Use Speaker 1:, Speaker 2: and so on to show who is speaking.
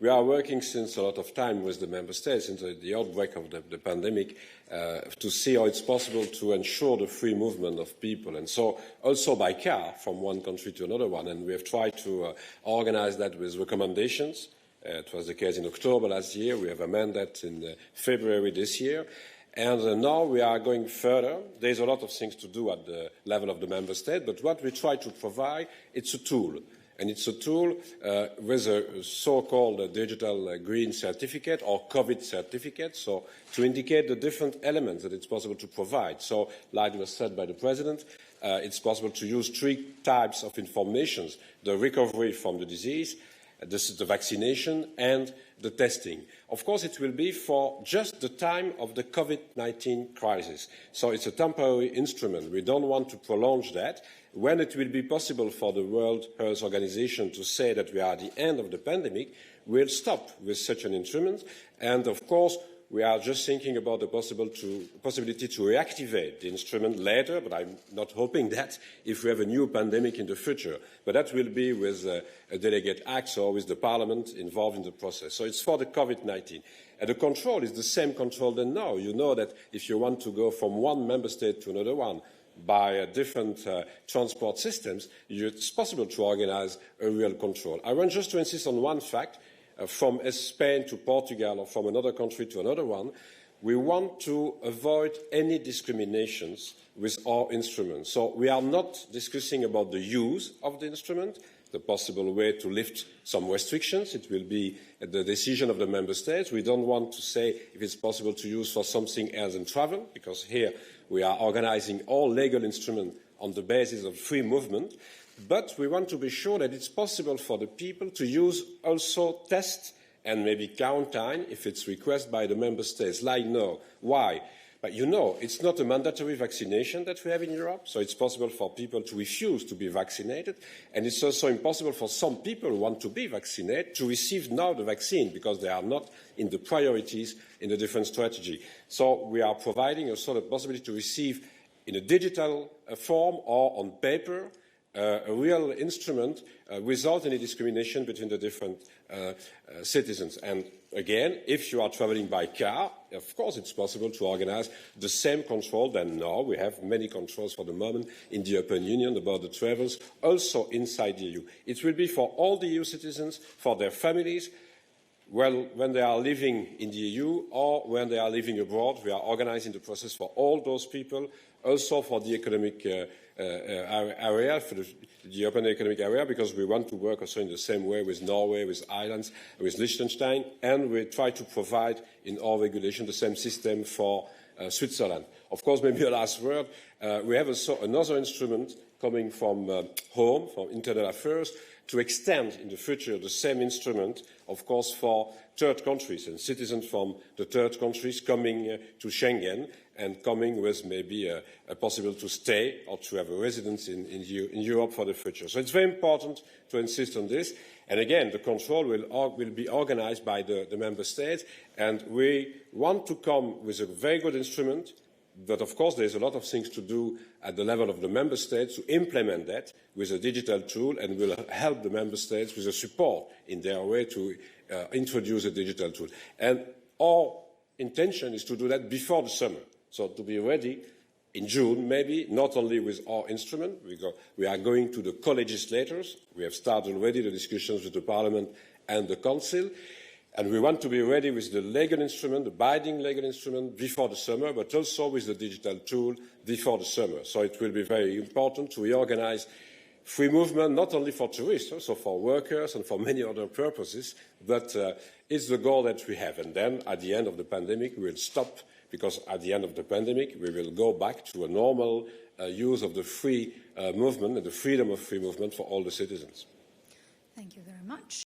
Speaker 1: we are working since a lot of time with the member states since the outbreak of the pandemic to see how it's possible to ensure the free movement of people, and so also by car from one country to another one. And we have tried to organize that with recommendations. It was the case in October last year. We have amended that in February this year. And now we are going further. There's a lot of things to do at the level of the member state, but what we try to provide, it's a tool. And it's a tool with a so-called digital green certificate or COVID certificate, so to indicate the different elements that it's possible to provide. So, like was said by the President, it's possible to use 3 types of information: the recovery from the disease, this is the vaccination, and the testing. Of course, it will be for just the time of the COVID-19 crisis. So it's a temporary instrument. We don't want to prolong that. When it will be possible for the World Health Organization to say that we are at the end of the pandemic, we'll stop with such an instrument. And of course, we are just thinking about the possibility to reactivate the instrument later, but I'm not hoping that if we have a new pandemic in the future. But that will be with a delegate act or with the Parliament involved in the process. So it's for the COVID-19. And the control is the same control than now. You know that if you want to go from one member state to another one by different transport systems, it's possible to organize a real control. I want just to insist on one fact. From Spain to Portugal or from another country to another one, we want to avoid any discriminations with our instruments. So we are not discussing about the use of the instrument, the possible way to lift some restrictions. It will be the decision of the member states. We don't want to say if it's possible to use for something else than travel, because here we are organizing all legal instruments on the basis of free movement. But we want to be sure that it's possible for the people to use also test and maybe quarantine if it's requested by the member states, like now. Why? But you know, it's not a mandatory vaccination that we have in Europe, so it's possible for people to refuse to be vaccinated. And it's also impossible for some people who want to be vaccinated to receive now the vaccine because they are not in the priorities in the different strategy. So we are providing a sort of possibility to receive in a digital form or on paper a real instrument without any discrimination between the different citizens. And again, if you are travelling by car, of course it's possible to organise the same control than now. We have many controls for the moment in the European Union about the travels, also inside the EU. It will be for all the EU citizens, for their families, well, when they are living in the EU or when they are living abroad. We are organising the process for all those people, also for the economic area, for the European economic area, because we want to work also in the same way with Norway, with Ireland, with Liechtenstein, and we try to provide in our regulation the same system for Switzerland. Of course, maybe a last word, we have also another instrument coming from home, from internal affairs, to extend in the future the same instrument, of course, for third countries and citizens from the third countries coming to Schengen and coming with maybe a possibility to stay or to have a residence in Europe for the future. So it's very important to insist on this. And again, the control will be organised by the member states, and we want to come with a very good instrument. But of course, there's a lot of things to do at the level of the member states to implement that with a digital tool, and will help the member states with the support in their way to introduce a digital tool. And our intention is to do that before the summer, so to be ready in June, maybe, not only with our instrument. We are going to the co-legislators. We have started already the discussions with the Parliament and the Council. And we want to be ready with the legal instrument, the binding legal instrument, before the summer, but also with the digital tool before the summer. So it will be very important to reorganise free movement, not only for tourists, also for workers and for many other purposes, but it's the goal that we have. And then, at the end of the pandemic, we will stop, because at the end of the pandemic, we will go back to a normal use of the free movement and the freedom of free movement for all the citizens.
Speaker 2: Thank you very much.